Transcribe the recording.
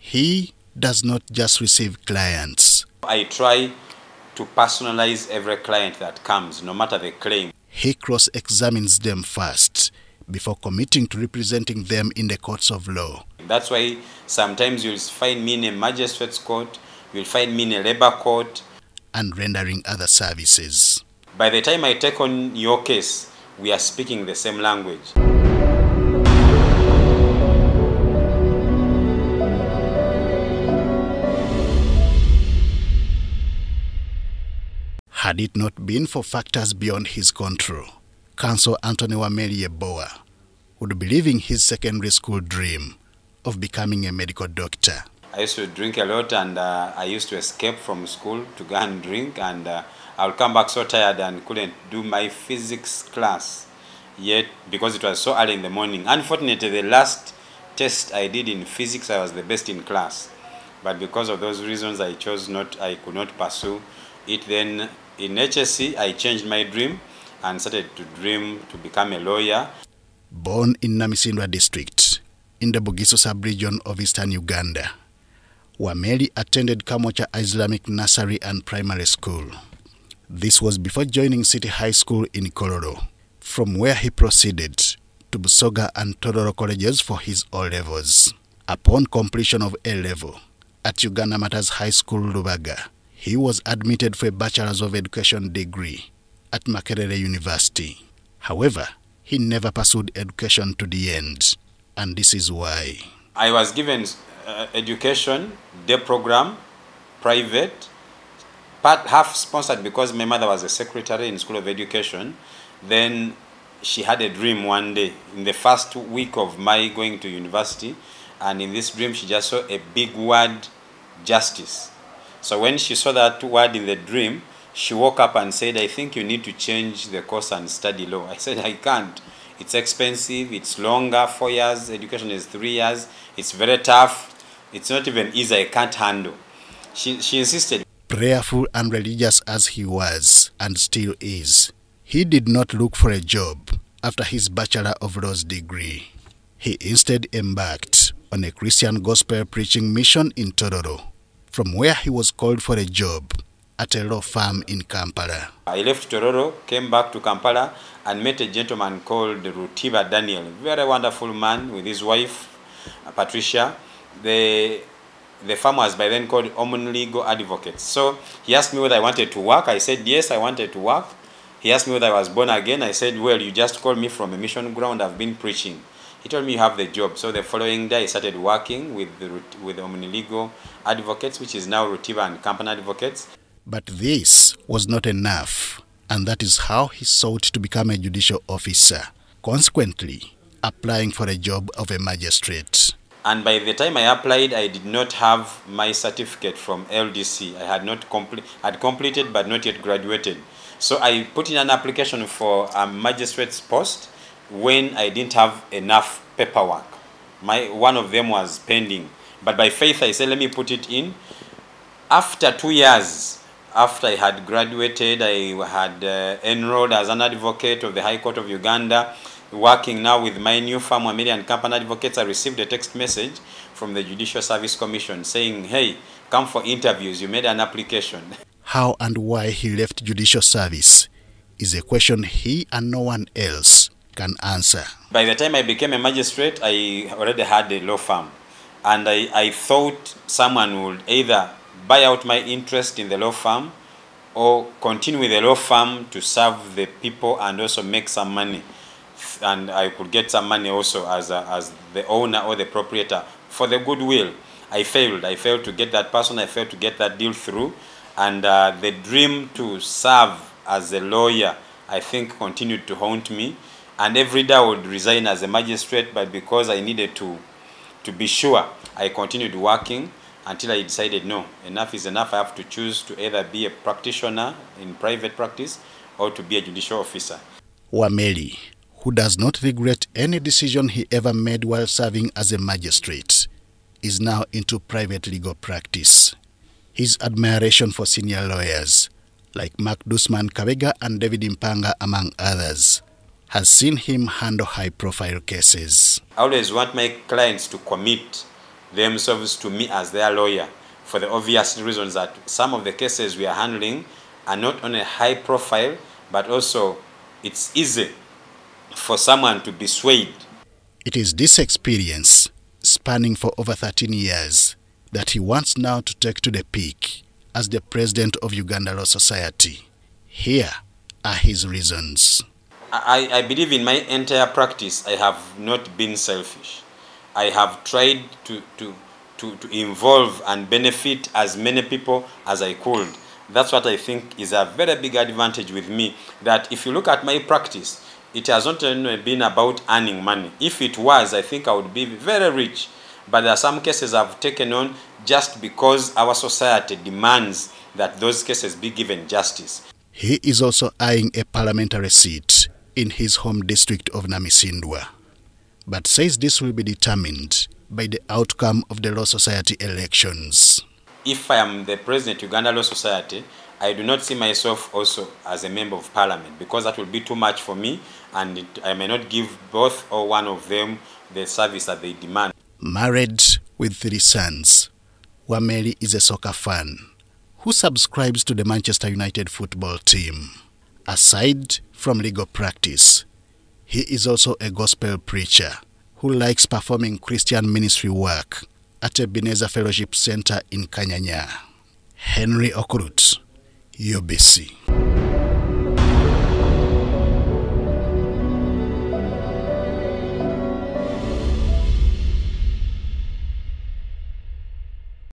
He does not just receive clients. I try to personalize every client that comes, no matter the claim. He cross-examines them first before committing to representing them in the courts of law. That's why sometimes you'll find me in a magistrate's court, you'll find me in a labor court. And rendering other services. By the time I take on your case, we are speaking the same language. Had it not been for factors beyond his control, Counsel Anthony Wameli Yeboah would be living his secondary school dream of becoming a medical doctor. I used to drink a lot, and I used to escape from school to go and drink, and I'll come back so tired and couldn't do my physics class yet because it was so early in the morning. Unfortunately, the last test I did in physics, I was the best in class. But because of those reasons, I could not pursue it. Then in HSC, I changed my dream and started to dream to become a lawyer. Born in Namisindwa district, in the Bugiso sub-region of eastern Uganda, Wameli attended Kamocha Islamic Nursery and Primary School. This was before joining City High School in Kololo, from where he proceeded to Busoga and Tororo colleges for his O-levels. Upon completion of A-level at Uganda Matters High School, Lubaga, he was admitted for a Bachelor's of Education degree at Makerere University. However, he never pursued education to the end, and this is why. I was given education, day program, private, part half sponsored because my mother was a secretary in School of Education. Then she had a dream one day in the first week of my going to university, and in this dream she just saw a big word, justice. So when she saw that word in the dream, she woke up and said, I think you need to change the course and study law. I said, I can't. It's expensive, it's longer, 4 years, education is 3 years, it's very tough, it's not even easy, I can't handle. She insisted. Prayerful and religious as he was, and still is, he did not look for a job after his Bachelor of Laws degree. He instead embarked on a Christian gospel preaching mission in Tororo, from where he was called for a job at a law firm in Kampala. I left Tororo, came back to Kampala, and met a gentleman called Rutiba Daniel, very wonderful man with his wife, Patricia. The firm was by then called Wameli Advocates. So he asked me whether I wanted to work. I said, yes, I wanted to work. He asked me whether I was born again. I said, well, you just called me from a mission ground. I've been preaching. He told me you have the job. So the following day, I started working with Wameli Advocates, which is now Uganda and Company Advocates. But this was not enough, and that is how he sought to become a judicial officer, consequently applying for a job of a magistrate. And by the time I applied, I did not have my certificate from LDC. I had not had completed but not yet graduated. So I put in an application for a magistrate's post when I didn't have enough paperwork. One of them was pending. But by faith, I said, let me put it in. After 2 years, after I had graduated, I had enrolled as an advocate of the High Court of Uganda, working now with my new firm, Wameli and Company Advocates. I received a text message from the Judicial Service Commission saying, hey, come for interviews, you made an application. How and why he left judicial service is a question he and no one else can answer. By the time I became a magistrate, I already had a law firm. And I thought someone would either buy out my interest in the law firm or continue with the law firm to serve the people and also make some money. And I could get some money also as the owner or the proprietor for the goodwill. I failed. I failed to get that person. I failed to get that deal through. And the dream to serve as a lawyer, I think, continued to haunt me. And every day I would resign as a magistrate, but because I needed to be sure, I continued working until I decided, no, enough is enough. I have to choose to either be a practitioner in private practice or to be a judicial officer. Wameli, who does not regret any decision he ever made while serving as a magistrate, is now into private legal practice. His admiration for senior lawyers, like Mark Dusman Kabega and David Impanga, among others, has seen him handle high-profile cases. I always want my clients to commit themselves to me as their lawyer, for the obvious reasons that some of the cases we are handling are not on a high profile, but also it's easy for someone to be swayed. It is this experience, spanning for over 13 years, that he wants now to take to the peak as the president of Uganda Law Society. Here are his reasons. I believe in my entire practice I have not been selfish. I have tried to involve and benefit as many people as I could. That's what I think is a very big advantage with me, that if you look at my practice, it has not only been about earning money. If it was, I think I would be very rich. But there are some cases I've taken on just because our society demands that those cases be given justice. He is also eyeing a parliamentary seat in his home district of Namisindwa, but says this will be determined by the outcome of the Law Society elections. If I am the president of Uganda Law Society, I do not see myself also as a member of parliament, because that will be too much for me, and I may not give both or one of them the service that they demand. Married with 3 sons, Wameli is a soccer fan who subscribes to the Manchester United football team. Aside from legal practice, he is also a gospel preacher who likes performing Christian ministry work at Ebenezer Fellowship Center in Kanyanya. Henry Okurut, UBC.